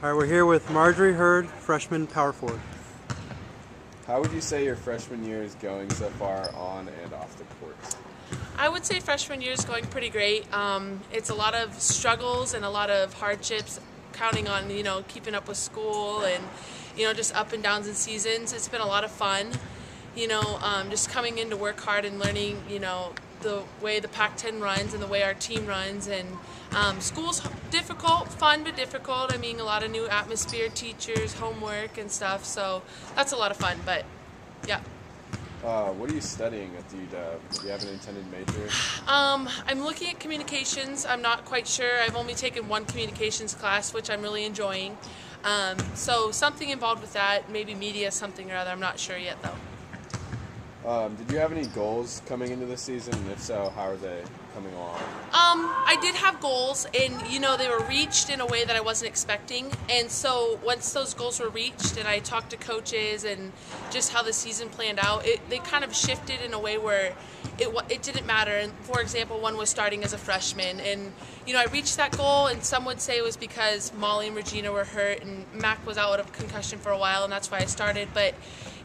All right, we're here with Marjorie Heard, freshman power forward. How would you say your freshman year is going so far on and off the court? I would say freshman year is going pretty great. It's a lot of struggles and a lot of hardships, counting on keeping up with school and just up and downs in seasons. It's been a lot of fun. Just coming in to work hard and learning the way the Pac-10 runs and the way our team runs. And school's difficult, fun but difficult. I mean, a lot of new atmosphere, teachers, homework and stuff. So that's a lot of fun. But yeah. What are you studying at the UW? Do you have an intended major? I'm looking at communications. I'm not quite sure. I've only taken one communications class, which I'm really enjoying. So something involved with that, maybe media, something or other. I'm not sure yet, though. Did you have any goals coming into the season? And if so, how are they coming along? I did have goals, and they were reached in a way that I wasn't expecting. And so once those goals were reached, and I talked to coaches and just how the season planned out, they kind of shifted in a way where it didn't matter. And for example, one was starting as a freshman, and I reached that goal, and some would say it was because Molly and Regina were hurt, and Mac was out of concussion for a while, and that's why I started. But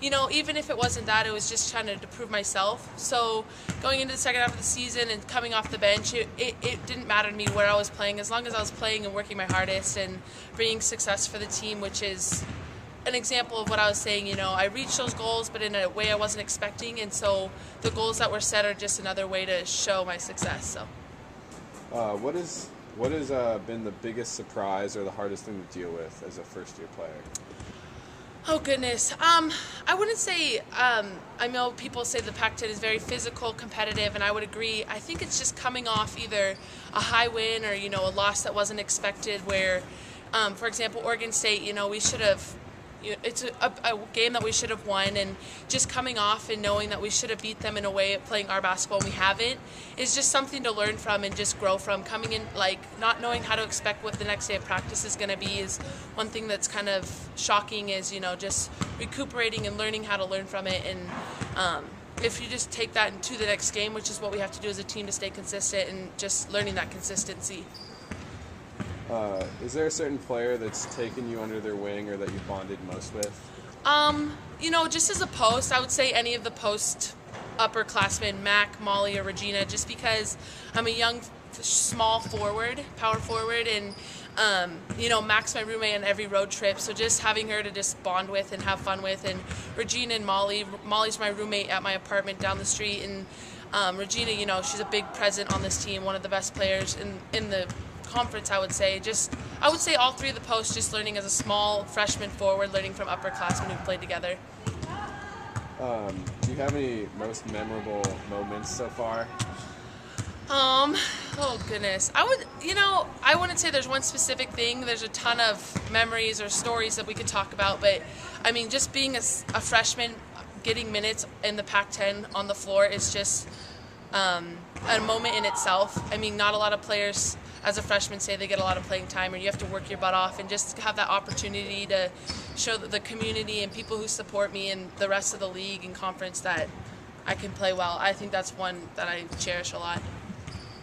even if it wasn't that, it was just trying to prove myself. So going into the second half of the season and coming off the bench, it didn't matter to me where I was playing, as long as I was playing and working my hardest and bringing success for the team, which is an example of what I was saying. I reached those goals, but in a way I wasn't expecting, and so the goals that were set are just another way to show my success. So, what has been the biggest surprise or the hardest thing to deal with as a first-year player? Oh goodness, I wouldn't say. I know people say the Pac-10 is very physical, competitive, and I would agree. I think it's just coming off either a high win or a loss that wasn't expected. Where, for example, Oregon State, we should have. It's a game that we should have won, and just coming off and knowing that we should have beat them in a way of playing our basketball and we haven't is just something to learn from and just grow from. Coming in not knowing how to expect what the next day of practice is going to be is one thing that's kind of shocking. Is just recuperating and learning how to learn from it. And if you just take that into the next game, which is what we have to do as a team to stay consistent and just learning that consistency. Is there a certain player that's taken you under their wing or that you bonded most with? Just as a post, I would say any of the post upperclassmen, Mac, Molly, or Regina, just because I'm a young, small forward, power forward, and Mac's my roommate on every road trip, so just having her to just bond with and have fun with. And Regina and Molly's my roommate at my apartment down the street, and Regina, she's a big present on this team, one of the best players in the conference. I would say all three of the posts, just learning as a small freshman forward, learning from upperclassmen who played together. Do you have any most memorable moments so far? Oh goodness. I wouldn't say there's one specific thing. There's a ton of memories or stories that we could talk about, but I mean, just being a freshman, getting minutes in the Pac-10 on the floor is just a moment in itself. I mean, not a lot of players as a freshman say they get a lot of playing time, or you have to work your butt off, and just have that opportunity to show the community and people who support me and the rest of the league and conference that I can play well. I think that's one that I cherish a lot.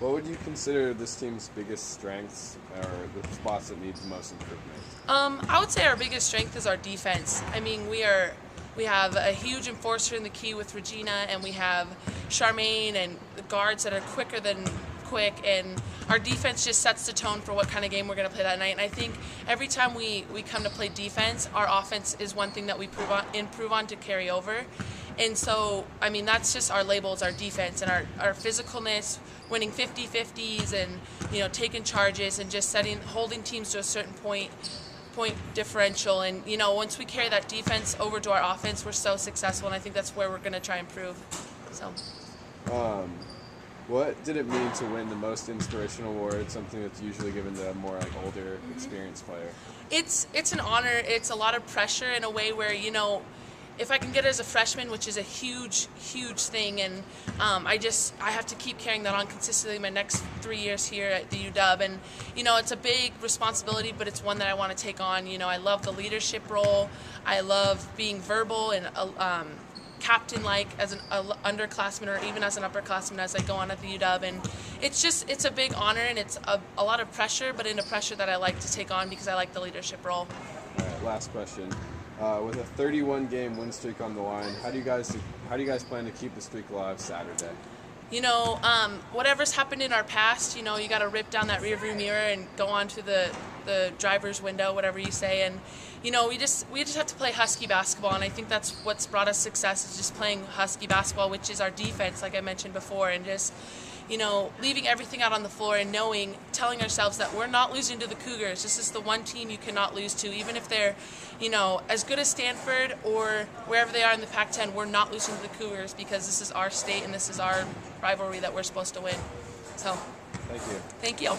What would you consider this team's biggest strengths or the spots that need the most improvement? I would say our biggest strength is our defense. I mean, we have a huge enforcer in the key with Regina, and we have Charmaine and the guards that are quicker than quick, and our defense just sets the tone for what kind of game we're going to play that night. And I think every time we come to play defense, our offense is one thing that we improve on to carry over. And so, I mean, that's just our labels, our defense, and our physicalness, winning 50-50s and, taking charges and just holding teams to a certain point differential. And, once we carry that defense over to our offense, we're so successful, and I think that's where we're going to try and improve. So. What did it mean to win the most inspirational award, something that's usually given to a more older, experienced player? It's an honor. It's a lot of pressure in a way where, if I can get it as a freshman, which is a huge, huge thing, and I have to keep carrying that on consistently my next 3 years here at the UW, and it's a big responsibility, but it's one that I want to take on. I love the leadership role. I love being verbal and captain-like as an underclassman or even as an upperclassman as I go on at the UW. And it's a big honor, and it's a lot of pressure, but in a pressure that I like to take on because I like the leadership role. All right, last question. With a 31-game win streak on the line, how do you guys plan to keep the streak alive Saturday? Whatever's happened in our past, you got to rip down that rearview mirror and go on to the driver's window, whatever you say. And, we just have to play Husky basketball. And I think that's what's brought us success, is just playing Husky basketball, which is our defense, like I mentioned before. And just, leaving everything out on the floor and telling ourselves that we're not losing to the Cougars. This is the one team you cannot lose to. Even if they're, as good as Stanford or wherever they are in the Pac-10, we're not losing to the Cougars because this is our state and this is our rivalry that we're supposed to win. So, thank you. Thank you.